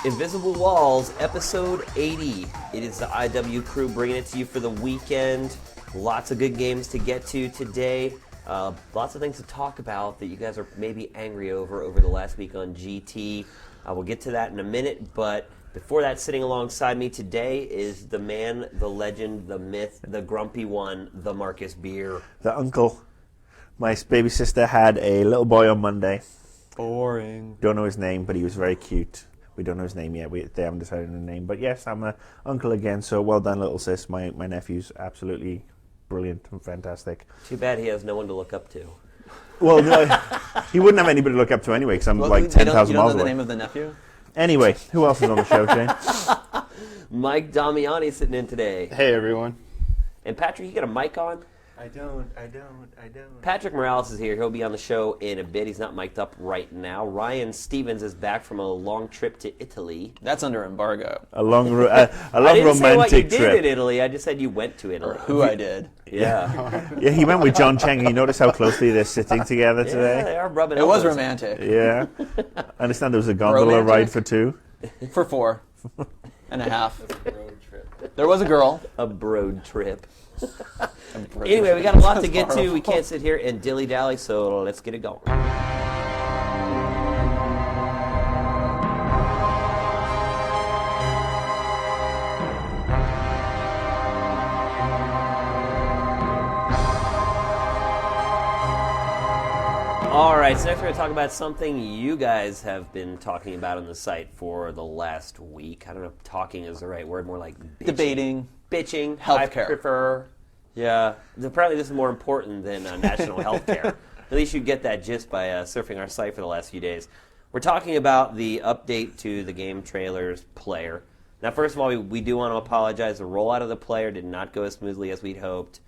Invisible Walls, episode 80. It is the IW crew bringing it to you for the weekend. Lots of good games to get to today. Lots of things to talk about that you guys are maybe angry over the last week on GT. We'll get to that in a minute, but before that, sitting alongside me today is the man, the legend, the myth, the grumpy one, the Marcus Beer. The uncle. My baby sister had a little boy on Monday. Boring. Don't know his name, but he was very cute. We don't know his name yet. They haven't decided on a name. But yes, I'm an uncle again, so well done, little sis. My nephew's absolutely brilliant and fantastic. Too bad he has no one to look up to. Well, no, he wouldn't have anybody to look up to anyway, because I'm like 10,000 miles away. You don't know the name of the nephew? Anyway, who else is on the show, Shane? Mike Damiani sitting in today. Hey, everyone. And Patrick, you got a mic on? I don't. Patrick Morales is here. He'll be on the show in a bit. He's not mic'd up right now. Ryan Stevens is back from a long trip to Italy. That's under embargo. A long I didn't say what you romantic did trip. in Italy. I just said you went to Italy. Or who I did. Yeah. Yeah, he went with John Cheng. You notice how closely they're sitting together Yeah, today? they are rubbing It was elbows. romantic. Yeah. I understand there was a gondola Romantic? ride for two. For 4.5. There was a girl. A broad trip. Anyway, we got a lot to get to. We can't sit here and dilly-dally, so let's get it going. All right, so next we're going to talk about something you guys have been talking about on the site for the last week. I don't know if talking is the right word, more like bitching. Debating. Bitching. Healthcare. I prefer. Yeah. Apparently this is more important than national health care. At least you get that gist by surfing our site for the last few days. We're talking about the update to the game trailers player. Now, first of all, we do want to apologize. The rollout of the player did not go as smoothly as we'd hoped,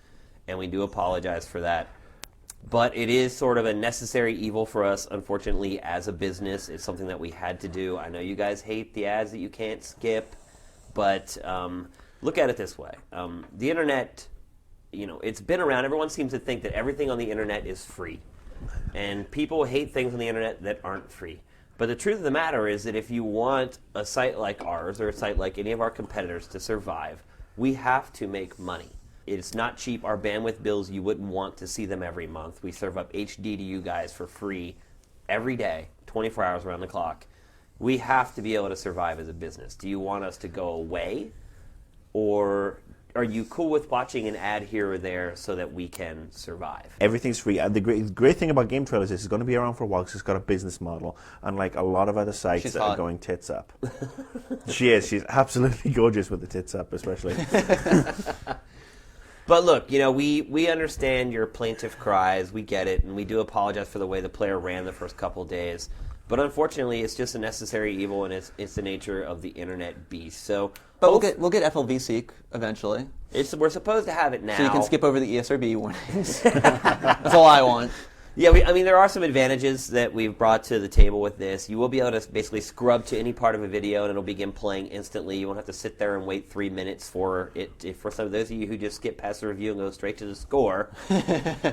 and we do apologize for that. But it is sort of a necessary evil for us, unfortunately, as a business. It's something that we had to do. I know you guys hate the ads that you can't skip, but look at it this way. The internet, it's been around. Everyone seems to think that everything on the internet is free. And people hate things on the internet that aren't free. But the truth of the matter is that if you want a site like ours or a site like any of our competitors to survive, we have to make money. It's not cheap. Our bandwidth bills, you wouldn't want to see them every month. We serve up HD to you guys for free every day, 24 hours around the clock. We have to be able to survive as a business. Do you want us to go away? Or are you cool with watching an ad here or there so that we can survive? Everything's free. And the great thing about Game Trailers is it's going to be around for a while because it's got a business model, unlike a lot of other sites that are going tits up. She is. She's absolutely gorgeous with the tits up, especially. But look, we understand your plaintive cries. We get it, and we do apologize for the way the player ran the first couple days. But unfortunately, it's just a necessary evil, and it's the nature of the internet beast. So, But we'll get FLV Seek eventually. we're supposed to have it now. So you can skip over the ESRB warnings. That's all I want. Yeah, there are some advantages that we've brought to the table with this. You will be able to basically scrub to any part of a video, and it'll begin playing instantly. You won't have to sit there and wait 3 minutes for it. For some of those of you who just skip past the review and go straight to the score,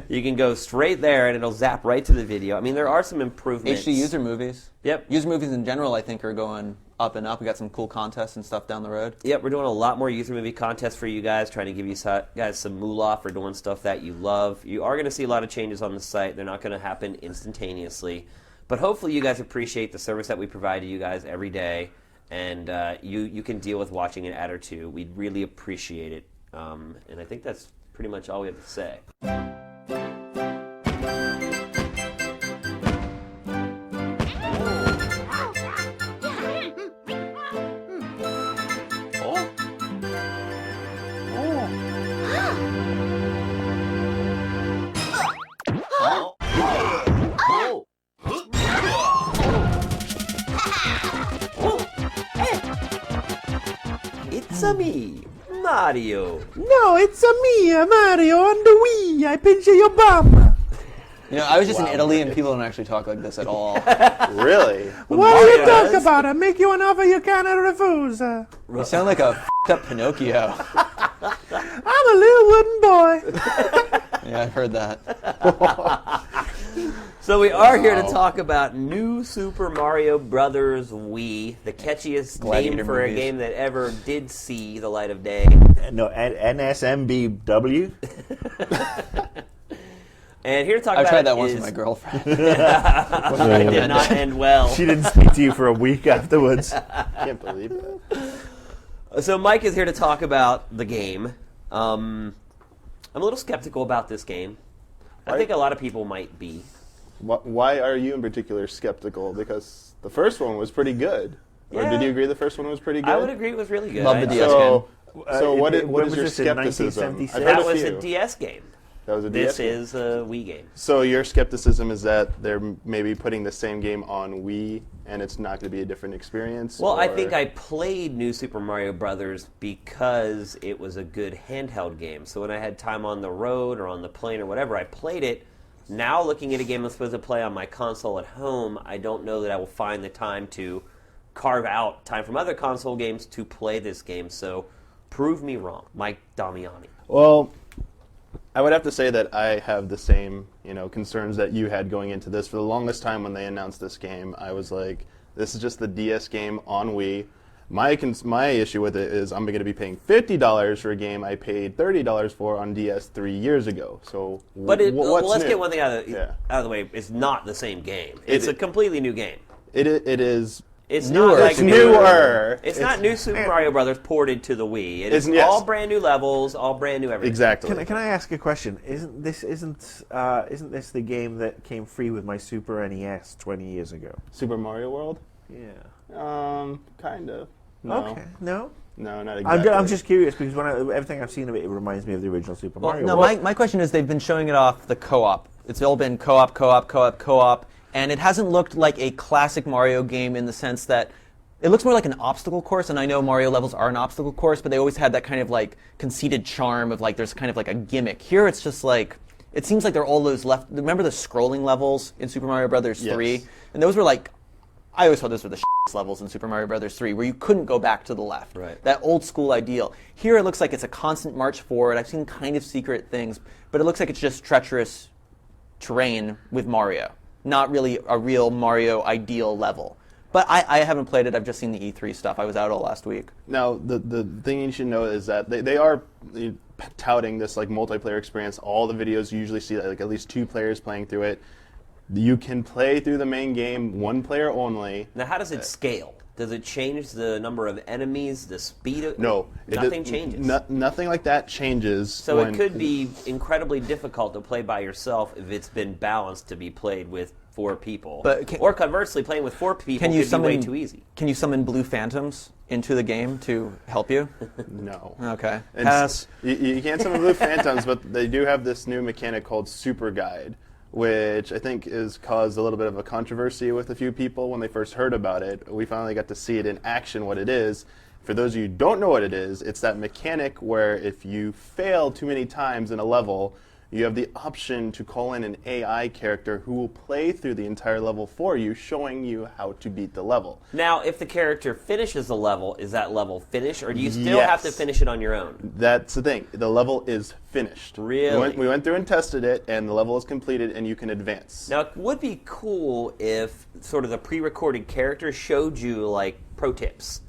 you can go straight there, and it'll zap right to the video. There are some improvements. HD user movies. Yep. User movies in general, I think, are going up and up. We got some cool contests and stuff down the road. Yep, we're doing a lot more user movie contests for you guys, trying to give you guys some moolah for doing stuff that you love. You are going to see a lot of changes on the site. They're not going to happen instantaneously. But hopefully you guys appreciate the service that we provide to you guys every day, and you can deal with watching an ad or two. We'd really appreciate it. And I think that's pretty much all we have to say. It's me, Mario. No, it's me, Mario, on the Wii. I pinch your bum. I was just in Italy, and people don't actually talk like this at all. Really? What do you talk about? I make you an offer you cannot refuse. You sound like a f***ed up Pinocchio. I'm a little wooden boy. Yeah, I've heard that. So we are here to talk about New Super Mario Brothers Wii, the catchiest Gladiator name for movies. a game that ever did see the light of day. No, NSMBW. And here to talk I about tried it that once is- with my girlfriend. It did not end well. She didn't speak to you for a week afterwards. Can't believe that. So Mike is here to talk about the game. I'm a little skeptical about this game. I think a lot of people might be. Why are you in particular skeptical? Because the first one was pretty good. Or Yeah. did you agree the first one was pretty good? I would agree it was really good. Love the I- DS So, game. what when is was your this, in skepticism? 1976? I've heard That a was few. a DS game. That was a This DS game. is a Wii game. So your skepticism is that they're maybe putting the same game on Wii and it's not going to be a different experience? Well, I or- think I played New Super Mario Brothers because it was a good handheld game. So when I had time on the road or on the plane or whatever, I played it. Now looking at a game I'm supposed to play on my console at home, I don't know that I will find the time to carve out time from other console games to play this game. So prove me wrong, Mike Damiani. Well, I would have to say that I have the same, concerns that you had going into this. For the longest time when they announced this game, I was like, this is just the DS game on Wii. My issue with it is I'm going to be paying $50 for a game I paid $30 for on DS 3 years ago. So, But what's let's new? get one thing out of Yeah. the way. It's not the same game. It's a It- completely new game. It is. It's Newer. not like It's newer. It's not New Super Mario Brothers ported to the Wii. It is Yes. all brand new levels, all brand new everything. Exactly. Can I ask a question? Isn't this the game that came free with my Super NES 20 years ago? Super Mario World? Yeah. Kind of. No. Okay. No. No, not exactly. I'm just curious because everything I've seen of it, it reminds me of the original Super Mario. No, World. my question is they've been showing it off the co-op. It's all been co-op, and it hasn't looked like a classic Mario game in the sense that it looks more like an obstacle course, and I know Mario levels are an obstacle course, but they always had that kind of like conceited charm of like there's kind of like a gimmick. Here it's just like, it seems like they're all those left. Remember the scrolling levels in Super Mario Brothers 3? Yes. And those were like, I always thought those were the levels in Super Mario Brothers 3, where you couldn't go back to the left. Right. That old school ideal. Here it looks like it's a constant march forward. I've seen kind of secret things, but it looks like it's just treacherous terrain with Mario. Not really a real Mario ideal level. But I haven't played it. I've just seen the E3 stuff. I was out all last week. Now, the thing you should know is that they are touting this like multiplayer experience. All the videos you usually see like at least 2 players playing through it. You can play through the main game 1 player only. Now, how does it scale? Does it change the number of enemies, the speed of No, nothing changes. Nothing like that changes. So when- it could be incredibly difficult to play by yourself if it's been balanced to be played with 4 people. But or conversely, playing with 4 people Can you could summon be way too easy. Can you summon blue phantoms into the game to help you? No. Okay. And you can't summon blue phantoms, but they do have this new mechanic called Super Guide, which I think has caused a little bit of a controversy with a few people when they first heard about it. We finally got to see it in action, what it is. For those of you who don't know what it is, it's that mechanic where if you fail too many times in a level, you have the option to call in an AI character who will play through the entire level for you, showing you how to beat the level. Now, if the character finishes the level, is that level finished, or do you still have to Yes. finish it on your own? That's the thing. The level is finished. Really? We went through and tested it, and the level is completed, and you can advance. Now, it would be cool if sort of the pre-recorded character showed you like pro tips,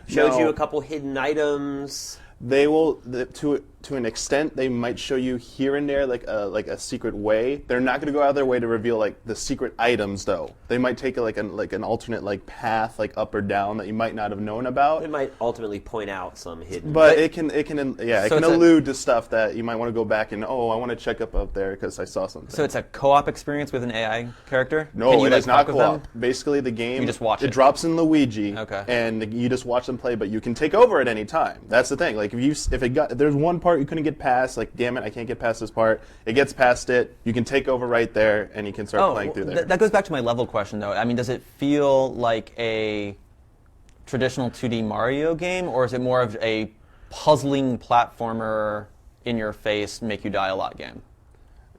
showed No. you a couple hidden items. They will, to an extent, they might show you here and there like a secret way. They're not going to go out of their way to reveal like the secret items, though. They might take like an alternate like path, like up or down that you might not have known about. It might ultimately point out some hidden. But it can So it's allude to stuff that you might want to go back and I want to check up there because I saw something. So it's a co-op experience with an AI character? No, Can you, it like, is not talk with them? co-op. Basically, the game You just watch it it. drops in Luigi, Okay. and you just watch them play. But you can take over at any time. That's the thing. Like if there's one part you couldn't get past, like damn it, I can't get past this part. It gets past it. You can take over right there, and you can start playing through there. That goes back to my level question, though. I mean, does it feel like a traditional 2D Mario game, or is it more of a puzzling platformer, in your face, make you die a lot game?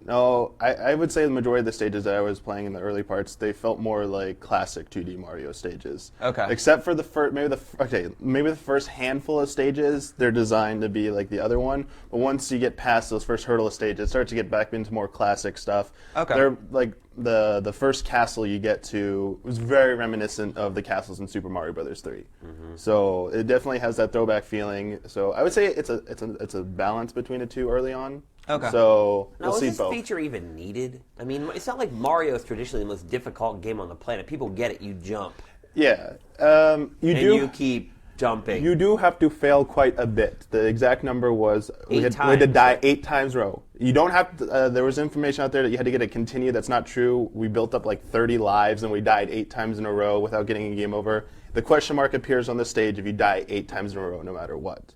No, I would say the majority of the stages that I was playing in the early parts, they felt more like classic 2D Mario stages. Okay. Except for the first, maybe the first handful of stages, they're designed to be like the other one. But once you get past those first hurdle stages, it starts to get back into more classic stuff. Okay. They're like the first castle you get to was very reminiscent of the castles in Super Mario Brothers 3. So it definitely has that throwback feeling. So I would say it's a balance between the two early on. Okay. So Now, we'll is see this both. feature even needed? I mean, it's not like Mario is traditionally the most difficult game on the planet. People get it. You jump. Yeah, You keep jumping. You do have to fail quite a bit. The exact number was we had to times. die 8 times in a row. You don't have to, there was information out there that you had to get a continue. That's not true. We built up like 30 lives and we died 8 times in a row without getting a game over. The question mark appears on the stage if you die 8 times in a row, no matter what.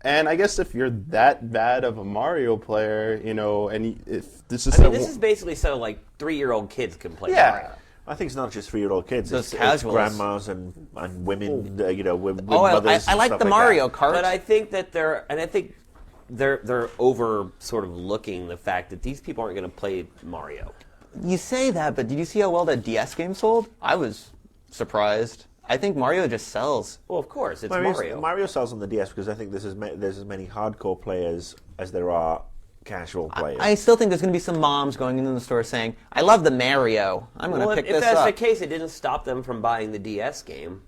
And I guess if you're that bad of a Mario player, and if this is this is basically so like 3-year-old kids can play Mario. I think it's not just 3-year-old kids. Those It's casuals. grandmas and women, with Oh, mothers. I and like stuff the Mario that. Kart. But I think that they're over sort of looking the fact that these people aren't going to play Mario. You say that, but did you see how well that DS game sold? I was surprised. I think Mario just sells. Well, of course, it's Mario Mario. sells on the DS because I think there's as many hardcore players as there are casual players. I still think there's going to be some moms going into the store saying, I love the Mario. I'm going to Well, pick if this that's up. the case, it didn't stop them from buying the DS game.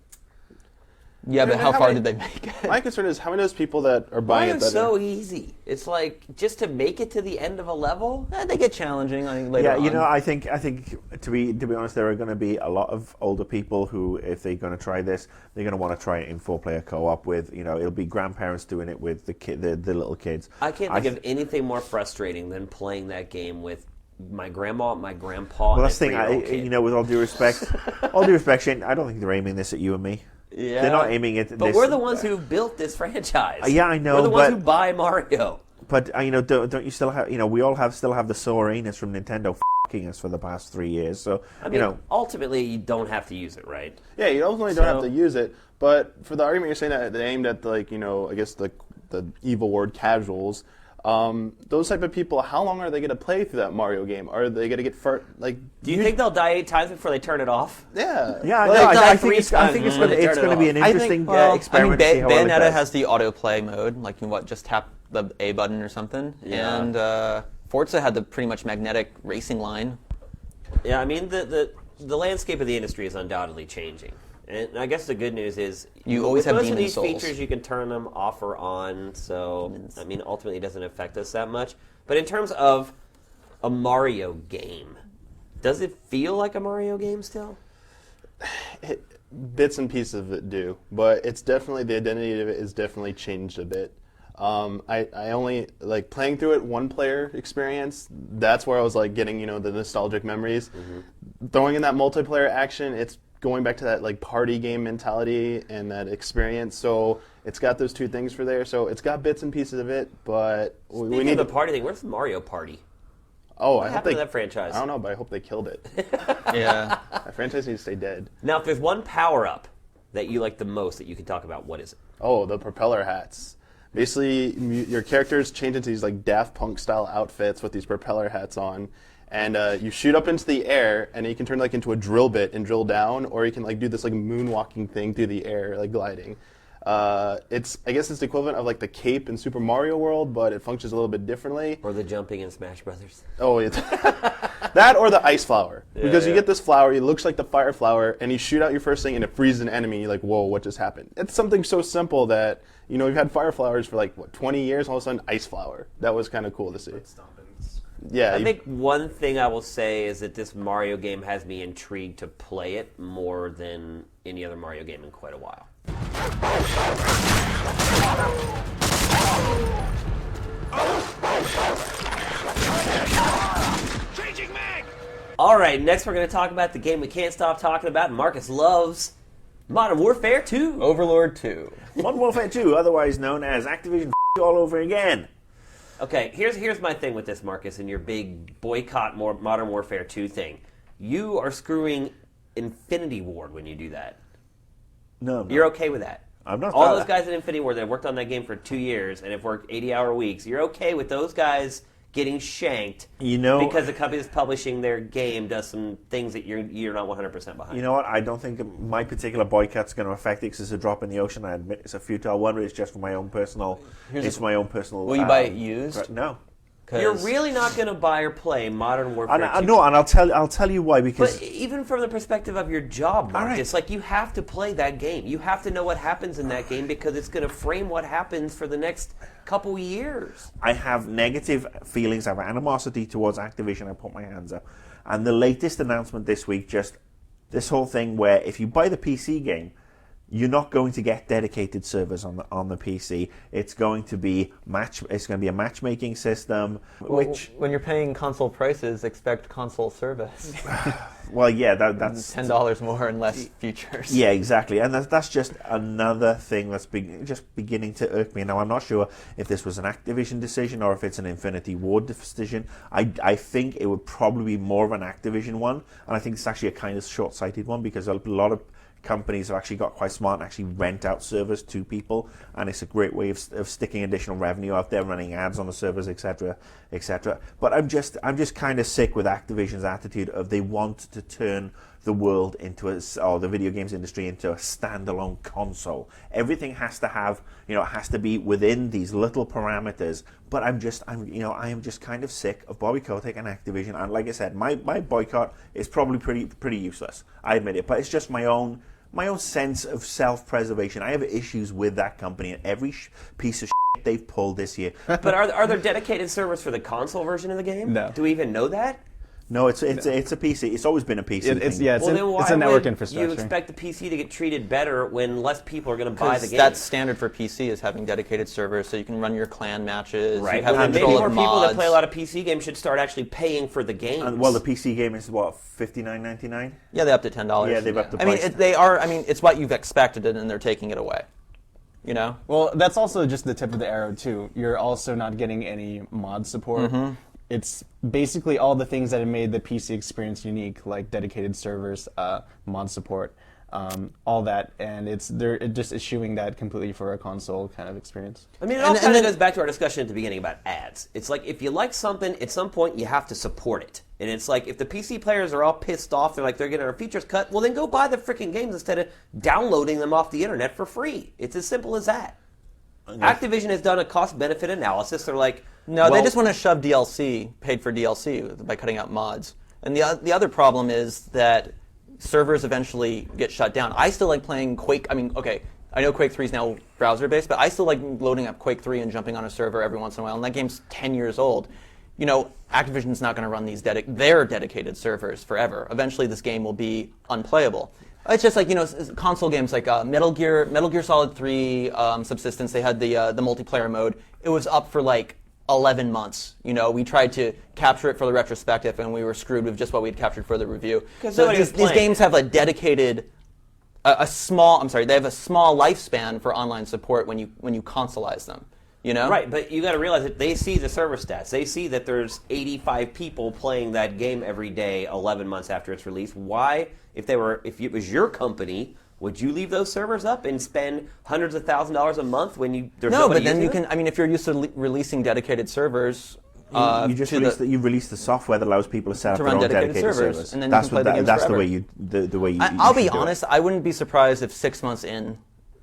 Yeah, but And how how far many- did they make it? my concern is how many of those people that are buying it Mario's that are- so easy. It's like just to make it to the end of a level. They get challenging later Yeah, on. I think to be honest, there are going to be a lot of older people who, if they're going to try this, they're going to want to try it in 4-player co-op with, it'll be grandparents doing it with the little kids. I can't think of anything more frustrating than playing that game with my grandma, my grandpa, Well, and that's the a thing. 3-year-old kid. With all due respect, Shane, I don't think they're aiming this at you and me. Yeah. They're not aiming at But this. we're the ones who built this franchise. Yeah, I know, We're the ones but- who buy Mario. But don't you still have? We all still have the sore anus from Nintendo f***ing us for the past 3 years. So I mean, ultimately, you don't have to use it, right? Yeah, you ultimately don't have So- to use it. But for the argument you're saying that they aimed at I guess the evil word casuals. Those type of people, how long are they going to play through that Mario game? Are they going to get Do you think they'll die 8 times before they turn it off? Yeah. yeah, Like, no, I three think it's times going before they to turn it be off. an I interesting think, experiment. to see how well it Bayonetta does. has the autoplay mode, like just tap the A button or something. Yeah. And Forza had the pretty much magnetic racing line. Yeah, I mean, the landscape of the industry is undoubtedly changing. And I guess the good news is You always with have most of Demon these Souls. features, you can turn them off or on. So, I mean, ultimately, it doesn't affect us that much. But in terms of a Mario game, does it feel like a Mario game still? Bits and pieces of it do, but it's definitely the identity of it is definitely changed a bit. I only like playing through it 1-player experience. That's where I was like getting the nostalgic memories. Throwing in that multiplayer action, it's going back to that like party game mentality and that experience. So it's got those two things for there. So it's got bits and pieces of it, but we Speaking need of the party thing, where's Mario Party? Oh, What I hope happened they. to that franchise? I don't know, but I hope they killed it. Yeah. That franchise needs to stay dead. Now, if there's one power-up that you like the most that you can talk about, what is it? Oh, the propeller hats. Basically, your characters change into these like Daft Punk style outfits with these propeller hats on, and you shoot up into the air, and you can turn into a drill bit and drill down, or you can do this moonwalking thing through the air, like gliding. I guess it's the equivalent of the cape in Super Mario World, but it functions a little bit differently. Or the jumping in Smash Brothers? Oh, it's that or the ice flower. Because you yeah. get this flower, it looks like the fire flower, and you shoot out your first thing and it freezes an enemy. You're like, whoa, what just happened? It's something so simple that, we've had fire flowers for 20 years, all of a sudden ice flower. That was kind of cool to see. Yeah, I think one thing I will say is that this Mario game has me intrigued to play it more than any other Mario game in quite a while. All right, next we're going to talk about the game we can't stop talking about. Marcus loves Modern Warfare 2. Overlord 2. Modern Warfare 2, otherwise known as Activision all over again. Okay, here's my thing with this, Marcus, and your big boycott Modern Warfare 2 thing. You are screwing Infinity Ward when you do that. No. You're okay with that? I'm not. All those guys at Infinity Ward that have worked on that game for 2 years and have worked 80-hour weeks, you're okay with those guys getting shanked because the company that's publishing their game does some things that you're not 100% behind. You know what? I don't think my particular boycott's going to affect it because it's a drop in the ocean. I admit it's a futile one, but it's just for my own personal. Will you buy it used? No. You're really not going to buy or play Modern Warfare 2. No, and I'll tell you why. Because but even from the perspective of your job, Mark, right. it's like you have to play that game. You have to know what happens in that game because it's going to frame what happens for the next couple years. I have negative feelings. I have animosity towards Activision. I put my hands up. And the latest announcement this week, just this whole thing where if you buy the PC game, you're not going to get dedicated servers on the PC. It's going to be a matchmaking system. Which when you're paying console prices, expect console service. Well, yeah, that's $10 more and less features. Yeah, exactly, and that's just another thing that's just beginning to irk me. Now, I'm not sure if this was an Activision decision or if it's an Infinity Ward decision. I think it would probably be more of an Activision one, and I think it's actually a kind of short-sighted one because a lot of companies have actually got quite smart and actually rent out servers to people, and it's a great way of sticking additional revenue out there, running ads on the servers, etc., etc. But I'm just kind of sick with Activision's attitude of they want to turn the world into the video games industry into a standalone console. Everything has to have, it has to be within these little parameters. But I am just kind of sick of Bobby Kotick and Activision. And like I said, my boycott is probably pretty useless. I admit it, but it's just my own sense of self-preservation. I have issues with that company and every piece of shit they've pulled this year. But are there dedicated servers for the console version of the game? No. Do we even know that? No, it's a PC. It's always been a PC. It's Then a network would infrastructure. you expect the PC to get treated better when less people are going to buy the game? That's standard for PC is having dedicated servers, so you can run your clan matches. Right. You have Maybe control more of people that mods. play a lot of PC games should start actually paying for the games. Well, the PC game is what, $59.99? Yeah, they upped it $10. Yeah, they've upped the I mean, price. it's what you've expected, and they're taking it away. Well, that's also just the tip of the arrow too. You're also not getting any mod support. Mm-hmm. It's basically all the things that have made the PC experience unique, like dedicated servers, mod support, all that, and they're just eschewing that completely for a console kind of experience. I mean, it all kind of goes back to our discussion at the beginning about ads. It's like if you like something, at some point you have to support it. And it's like if the PC players are all pissed off, they're getting our features cut, well then go buy the freaking games instead of downloading them off the internet for free. It's as simple as that. Activision has done a cost-benefit analysis. They're like, no, they just want to shove DLC, paid for DLC, by cutting out mods. And the other problem is that servers eventually get shut down. I still like playing Quake. I mean, okay, I know Quake 3 is now browser-based, but I still like loading up Quake 3 and jumping on a server every once in a while. And that game's 10 years old. Activision's not going to run their dedicated servers forever. Eventually, this game will be unplayable. It's just like, console games like Metal Gear Solid 3 Subsistence. They had the multiplayer mode. It was up for 11 months. We tried to capture it for the retrospective, and we were screwed with just what we'd captured for the review. So these games have a dedicated, they have a small lifespan for online support when you consolize them. Right, but you got to realize that they see the server stats. They see that there's 85 people playing that game every day 11 months after it's released. Why, if it was your company, would you leave those servers up and spend hundreds of thousands of dollars a month when there's no? nobody But then you using can. I mean, if you're used to releasing dedicated servers, you just release the software that allows people to set up to their run own dedicated servers. and then you can play the games that's forever. the way you. I'll be honest. I wouldn't be surprised if 6 months in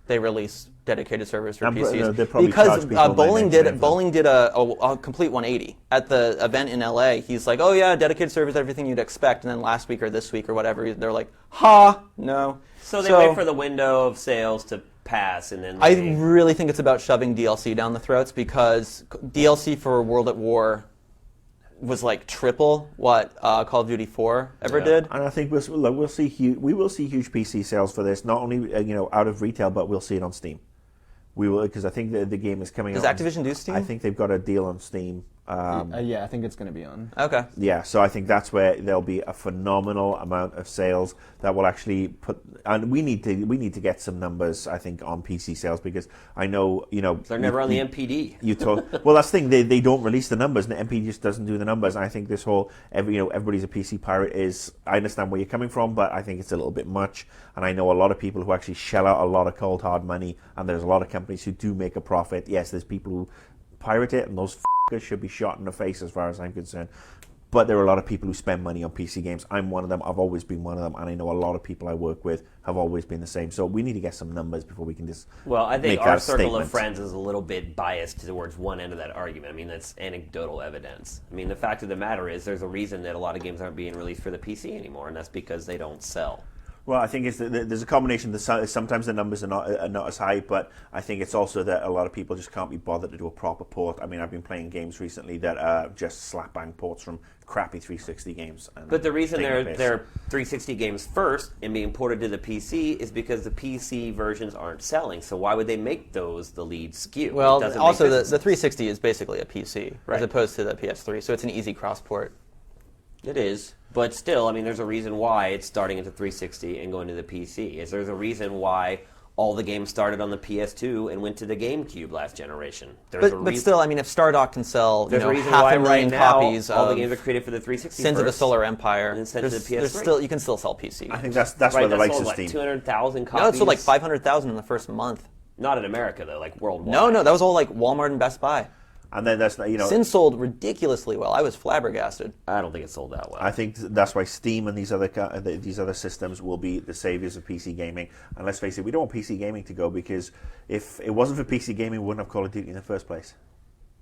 they release dedicated servers for PCs they'll probably because charge people Bowling $9.99 did a complete 180 at the event in LA. He's like, oh yeah, dedicated servers, everything you'd expect, and then last week or this week or whatever, they're like, no. So they wait for the window of sales to pass, and then I really think it's about shoving DLC down the throats because DLC for World at War was triple what Call of Duty 4 ever did. And I think we will see huge PC sales for this, not only out of retail, but we'll see it on Steam. We will, because I think the game is coming out. Does Activision do Steam? I think they've got a deal on Steam. Yeah, I think it's going to be on. Okay. Yeah, so I think that's where there'll be a phenomenal amount of sales that will actually put. And we need to get some numbers, I think, on PC sales because I know they're never on the MPD. Well, that's the thing. They don't release the numbers, and the MPD just doesn't do the numbers. And I think this whole everybody's a PC pirate is. I understand where you're coming from, but I think it's a little bit much. And I know a lot of people who actually shell out a lot of cold hard money, and there's a lot of companies who do make a profit. Yes, there's people who pirate it, and those should be shot in the face as far as I'm concerned. But there are a lot of people who spend money on PC games. I'm one of them. I've always been one of them. And I know a lot of people I work with have always been the same. So we need to get some numbers before we can just Well, I think make our that circle statement. of friends is a little bit biased towards one end of that argument. I mean, that's anecdotal evidence. I mean, the fact of the matter is there's a reason that a lot of games aren't being released for the PC anymore, and that's because they don't sell. Well, I think there's a combination. Sometimes the numbers are not as high, but I think it's also that a lot of people just can't be bothered to do a proper port. I mean, I've been playing games recently that are just slap bang ports from crappy 360 games. And But the reason taking a piss. they're 360 games first and being ported to the PC is because the PC versions aren't selling. So why would they make those the lead SKU? It Well, doesn't also make the business sense. 360 is basically a PC Right. as opposed to the PS3, so it's an easy cross port. It is, but still, I mean, there's a reason why it's starting into 360 and going to the PC. There's a reason why all the games started on the PS2 and went to the GameCube last generation. But still, I mean, if Stardock can sell there's a reason half why a million right now copies all the of games are created for the 360. Sins of the first, Solar Empire, and then sent to the there's PS3. still you can still sell PC. I think that's right, where the that likes sold, of what, Steam. 200,000 copies. No, it sold like 500,000 in the first month. Not in America though, like worldwide. No, that was all like Walmart and Best Buy. And then that's Sin sold ridiculously well. I was flabbergasted. I don't think it sold that well. I think that's why Steam and these other systems will be the saviors of PC gaming. And let's face it, we don't want PC gaming to go, because if it wasn't for PC gaming, we wouldn't have Call of Duty in the first place.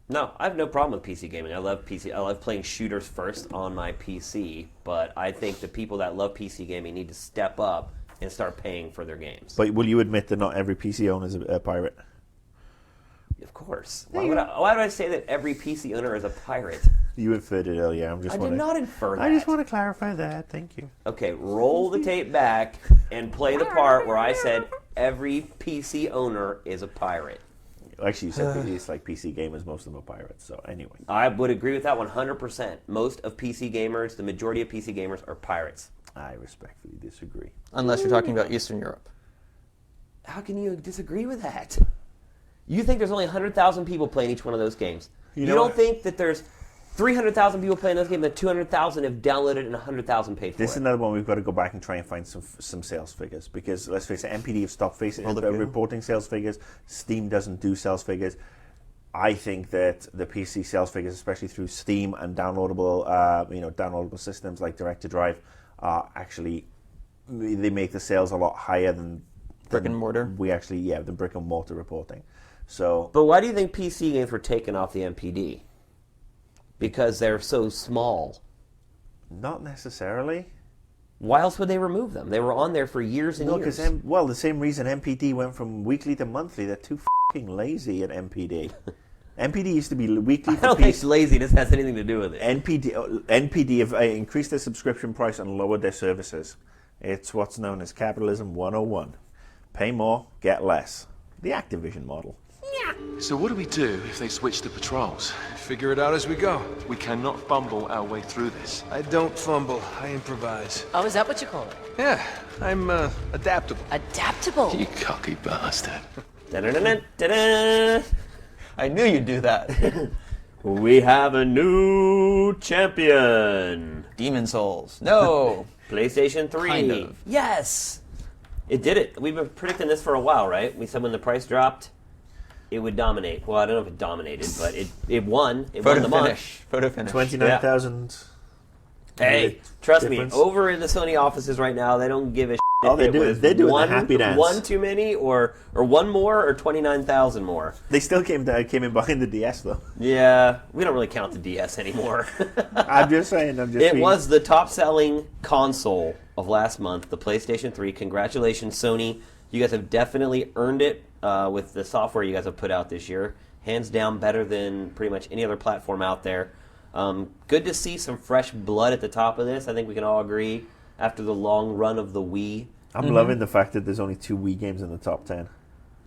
No, I have no problem with PC gaming. I love PC. I love playing shooters first on my PC, but I think the people that love PC gaming need to step up and start paying for their games. But will you admit that not every PC owner is a pirate? Of course. Why would I say that every PC owner is a pirate? You inferred it earlier. I did not infer that. I just want to clarify that. Thank you. Okay, roll the tape back and play the part where I said every PC owner is a pirate. Actually, you said it's like PC gamers, most of them are pirates. So anyway. I would agree with that 100%. Most of PC gamers, the majority of PC gamers are pirates. I respectfully disagree. Unless you're talking about Eastern Europe. How can you disagree with that? You think there's only 100,000 people playing each one of those games. You know don't what? think that there's 300,000 people playing those games, that 200,000 have downloaded and 100,000 paid for This is it. another one we've got to go back and try and find some sales figures, because let's face it, MPD have stopped reporting sales figures. Steam doesn't do sales figures. I think that the PC sales figures, especially through Steam and downloadable systems like Direct to Drive, are actually, they make the sales a lot higher than Brick and mortar? Than brick and mortar reporting. So But why do you think PC games were taken off the MPD? Because they're so small. not necessarily. Why else would they remove them? They were on there for years and No, years. because the same reason MPD went from weekly to monthly. They're too fucking lazy at MPD. MPD used to be weekly I for don't think PC. laziness has anything to do with it. NPD have increased their subscription price and lowered their services. It's what's known as capitalism 101. Pay more, get less. The Activision model. So what do we do if they switch the patrols? Figure it out as we go. We cannot fumble our way through this. I don't fumble, I improvise. Oh, is that what you call it? Yeah, I'm adaptable. Adaptable. You cocky bastard. Da-da-da-da-da-da. I knew you'd do that. We have a new champion. Demon Souls. No. PlayStation 3. Kind of. Yes. It did it. We've been predicting this for a while, right? We said when the price dropped, it would dominate. Well, I don't know if it dominated, but it won. It won the month. Photo finish. 29,000. Hey, trust me, Difference. over in the Sony offices right now, they don't give a shit. Oh, they if it do. was They're doing the one, happy dance. One too many, or one more, or 29,000 more. They still came in behind the DS though. Yeah, we don't really count the DS anymore. I'm just saying. It was the top-selling console of last month, the PlayStation 3. Congratulations, Sony. You guys have definitely earned it with the software you guys have put out this year. Hands down, better than pretty much any other platform out there. Good to see some fresh blood at the top of this. I think we can all agree after the long run of the Wii. I'm loving the fact that there's only 2 Wii games in the top 10.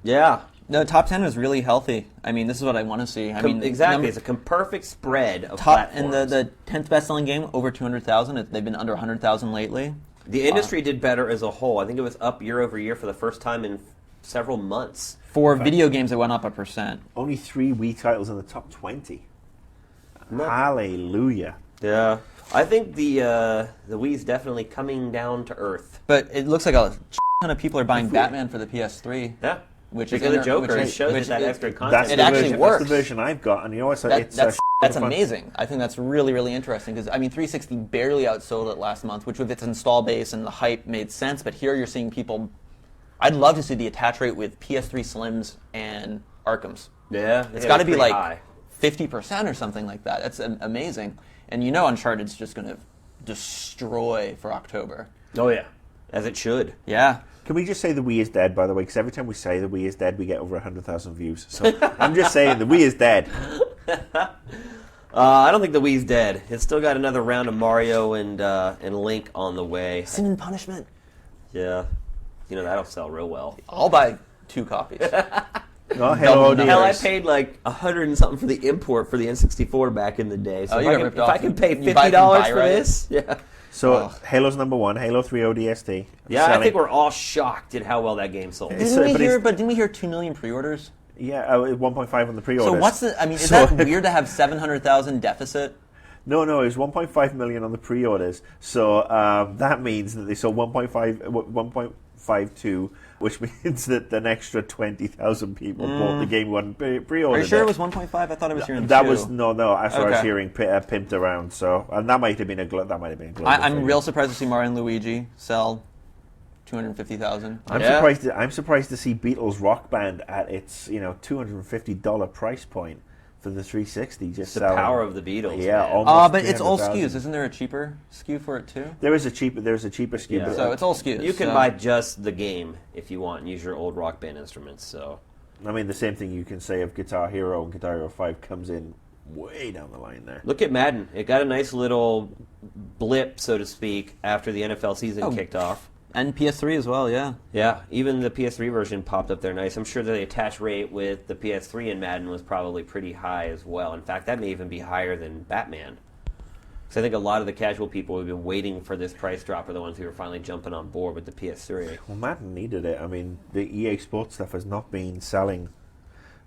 Yeah. No, top 10 was really healthy. I mean, this is what I want to see. I mean, Exactly. It's a perfect spread of top platforms. and the 10th best-selling game over 200,000. They've been under 100,000 lately. The industry did better as a whole. I think it was up year over year for the first time in several months. For video games, it went up 1%. Only 3 Wii titles in the top 20. Hallelujah. Yeah. I think the Wii's definitely coming down to earth. But it looks like a ton of people are buying Batman for the PS3. Yeah. Which because is the Joker which shows which that is- extra That's content. it the actually version, works. That's the version I've got, and you know what? That's That's fun. amazing. I think that's really, really interesting because, I mean, 360 barely outsold it last month, which with its install base and the hype made sense, but here you're seeing people... I'd love to see the attach rate with PS3 Slims and Arkhams. Yeah, It's got to be pretty like high. 50% or something like that. That's amazing. And you know Uncharted's just going to destroy for October. Oh yeah, as it should. Yeah. Can we just say the Wii is dead, by the way? Because every time we say the Wii is dead, we get over 100,000 views. So I'm just saying the Wii is dead. I don't think the Wii's dead. It's still got another round of Mario and Link on the way. Sin and Punishment. Yeah, that'll sell real well. I'll buy 2 copies. No, Halo Double Hell, I ODST. paid like $100 and something for the import for the N64 back in the day. So Oh, if you I got can, ripped if off. I can pay You buy $50 from for Buy Right? this, yeah. So Halo's number 1, Halo 3 ODST. Yeah, I Selling- think we're all shocked at how well that game sold. It's- Didn't we hear 2 million pre-orders? Yeah, 1.5 on the pre-orders. So what's the? I mean, is So- that weird to have 700,000 deficit? No, it was 1.5 million on the pre-orders. So that means that they sold 1.52, which means that an extra 20,000 people bought the game one pre-order. Are you sure it was 1.5? I thought I was hearing That 2. was no. That's what I was Okay. hearing pimped around. So and that might have been a global I'm figure. real surprised to see Mario and Luigi sell 250,000. Yeah. I'm surprised to see Beatles Rock Band at its $250 price point for the 360. Just The selling. power of the Beatles. Yeah, man. almost But it's all 300,000. SKUs. Isn't there a cheaper SKU for it too? There's a cheaper SKU. Yeah. But So it's all SKUs. You can so- buy just the game if you want and use your old Rock Band instruments. So I mean, the same thing you can say of Guitar Hero, and Guitar Hero 5 comes in way down the line there. look at Madden. It got a nice little blip, so to speak, after the NFL season kicked off. And PS3 as well, yeah. Yeah, even the PS3 version popped up there nice. I'm sure the attach rate with the PS3 in Madden was probably pretty high as well. In fact, that may even be higher than Batman. Because I think a lot of the casual people who have been waiting for this price drop are the ones who are finally jumping on board with the PS3. Well, Madden needed it. I mean, the EA Sports stuff has not been selling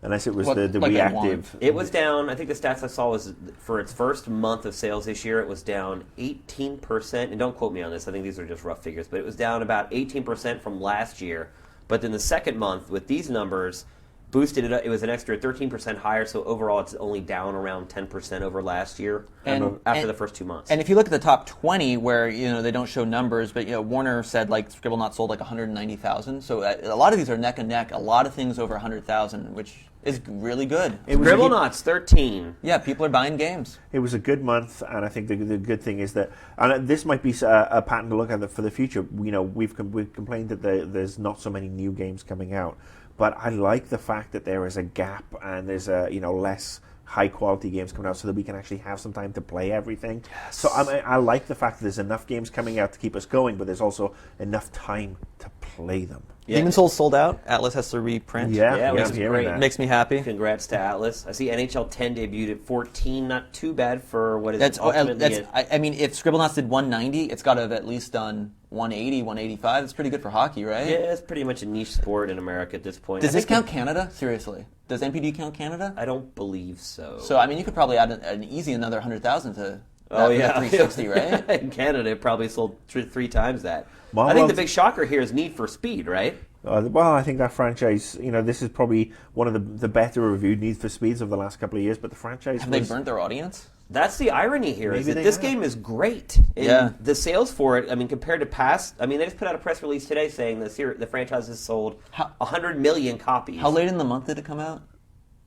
unless it was What- the like they reactive. It was down, I think the stats I saw was for its first month of sales this year, it was down 18%. And don't quote me on this, I think these are just rough figures, but it was down about 18% from last year. But then the second month, with these numbers, boosted it up. It was an extra 13% higher, so overall it's only down around 10% over last year after the first 2 months. And if you look at the top 20, where they don't show numbers, but Warner said like Scribblenauts sold like 190,000. So a lot of these are neck and neck. A lot of things over 100,000, which is really good. Scribblenauts 13. Yeah, people are buying games. It was a good month, and I think the good thing is that, and this might be a pattern to look at for the future. We've complained that there's not so many new games coming out, but I like the fact that there is a gap and there's less high quality games coming out, so that we can actually have some time to play everything. Yes. So I like the fact that there's enough games coming out to keep us going, but there's also enough time to play them. Yeah. Demon's Souls sold out. Atlas has to reprint. Yeah, which I'm is hearing great. that. Makes me happy. Congrats to Atlas. I see NHL 10 debuted at 14. Not too bad for what is That's ultimately I mean, if Scribblenauts did 190, it's got to have at least done 180, 185. That's pretty good for hockey, right? Yeah, it's pretty much a niche sport in America at this point. Does I this think count Canada? Seriously, does NPD count Canada? I don't believe so. So I mean, you could probably add an easy another 100,000 to that Oh for yeah, the 360, right? In Canada, it probably sold three times that. Well, I think well, the big shocker here is Need for Speed, right? Well, I think that franchise, this is probably one of the better reviewed Need for Speeds of the last couple of years, but the franchise Have they was... burnt their audience? That's the irony here, is Maybe that they this have. game is great. And Yeah. the sales for it, I mean, compared to past, I mean, they just put out a press release today saying the franchise has sold 100 million copies. How late in the month did it come out?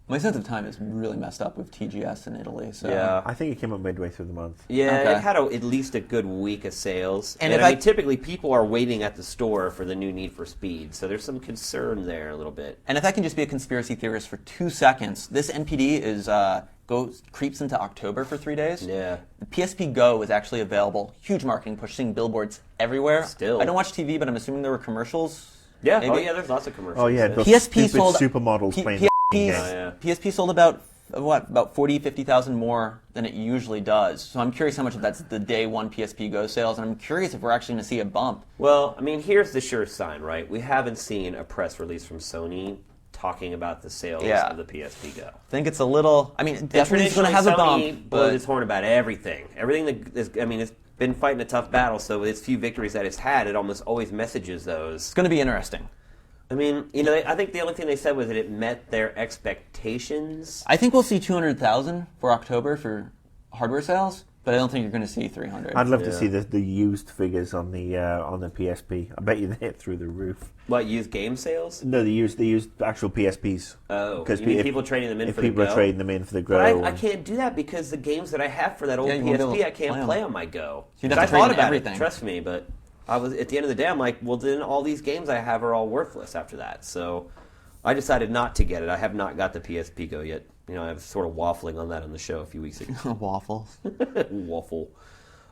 My sense of time is really messed up with TGS in Italy. So Yeah. I think it came out midway through the month. Yeah, Okay. it had at least a good week of sales. And And if I mean, typically people are waiting at the store for the new Need for Speed, so there's some concern there a little bit. And if I can just be a conspiracy theorist for 2 seconds, this NPD is creeps into October for 3 days. Yeah. The PSP Go is actually available. Huge marketing push, seeing billboards everywhere. Still. I don't watch TV, but I'm assuming there were commercials. Yeah, Maybe? oh yeah, there's lots of commercials. Oh yeah, those PSP stupid sold supermodels playing PSP, the game. Oh, yeah. PSP sold about 40, 50,000 more than it usually does. So I'm curious how much of that's the day one PSP Go sales, and I'm curious if we're actually going to see a bump. Well, I mean, here's the sure sign, right? We haven't seen a press release from Sony talking about the sales Yeah. of the PSP Go. I think it's a little. I mean, And definitely it's going to have a Sony bump, blows but its horn about everything. Everything that is, I mean, it's been fighting a tough battle, so with its few victories that it's had, it almost always messages those. it's going to be interesting. I mean, I think the only thing they said was that it met their expectations. I think we'll see 200,000 for October for hardware sales, but I don't think you're going to see 300. I'd love to see the used figures on the PSP. I bet you they hit through the roof. What, used game sales? No, they used actual PSPs. Oh, you mean people trading them in if for the people Go? are trading them in for the Go. But I can't do that because the games that I have for that old Yeah, you won't be able PSP, to I can't play play 'em. on my Go. So you'd have I to trade thought in about everything. it, trust me, but I was at the end of the day, I'm like, well, then all these games I have are all worthless after that. So I decided not to get it. I have not got the PSP Go yet. I was sort of waffling on that on the show a few weeks ago. Waffles. Waffle.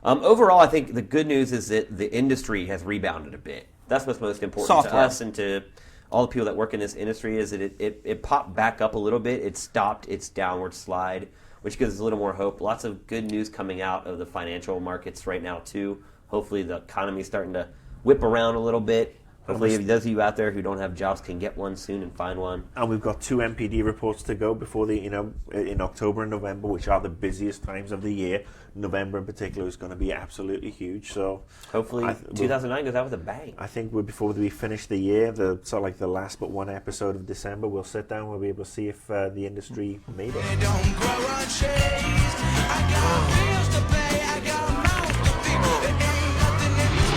Overall, I think the good news is that the industry has rebounded a bit. That's what's most important to Software. us and to all the people that work in this industry is that it popped back up a little bit. It stopped its downward slide, which gives us a little more hope. Lots of good news coming out of the financial markets right now, too. Hopefully the economy's starting to whip around a little bit. Hopefully those of you out there who don't have jobs can get one soon and find one. And we've got 2 MPD reports to go before in October and November, which are the busiest times of the year. November in particular is going to be absolutely huge. So Hopefully 2009 goes out with a bang. I think before we finish the year, the last but one episode of December, we'll sit down. We'll be able to see if the industry made it. Don't grow on trees. I got bills to pay. I got mouths to feed. There ain't nothing in this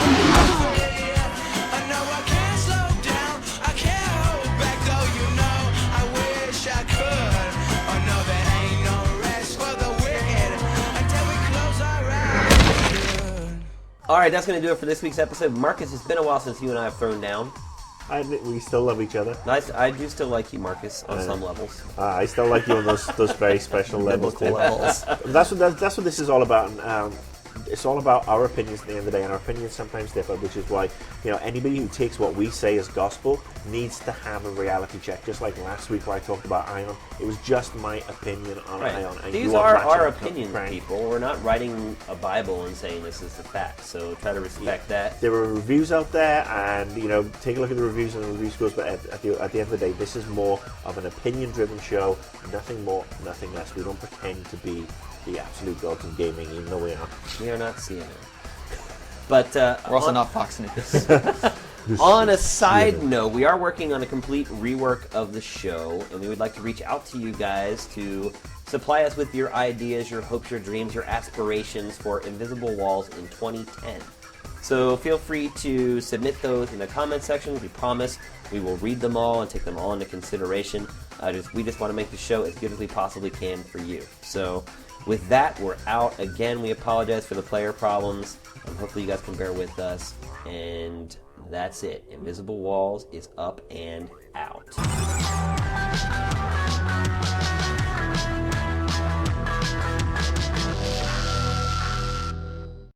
world. I know I can't slow down. I can't hold back, though. I wish I could. Oh no, there ain't no rest for the wicked until we close our eyes. All right, that's going to do it for this week's episode. Marcus, it's been a while since you and I have thrown down. We still love each other. I do still like you, Marcus, on some levels. I still like you on those very special levels. Biblical Tim. levels. That's what this is all about. And, it's all about our opinions at the end of the day, and our opinions sometimes differ, which is why anybody who takes what we say as gospel needs to have a reality check. Just like last week where I talked about Ion, it was just my opinion on Ion. And These you are matching our up, opinions, Frank. people. We're not writing a Bible and saying this is the fact, so try to respect that. There are reviews out there, and take a look at the reviews and the review scores. But at the end of the day, this is more of an opinion-driven show. Nothing more, nothing less. We don't pretend to be the absolute gods in gaming, even though we are. We are not CNN. But We're also not Fox News. on a side note, we are working on a complete rework of the show, and we would like to reach out to you guys to supply us with your ideas, your hopes, your dreams, your aspirations for Invisible Walls in 2010. So feel free to submit those in the comment section. We promise we will read them all and take them all into consideration. We just want to make the show as good as we possibly can for you. So with that, we're out. Again, we apologize for the player problems. Hopefully you guys can bear with us. And that's it. Invisible Walls is up and out.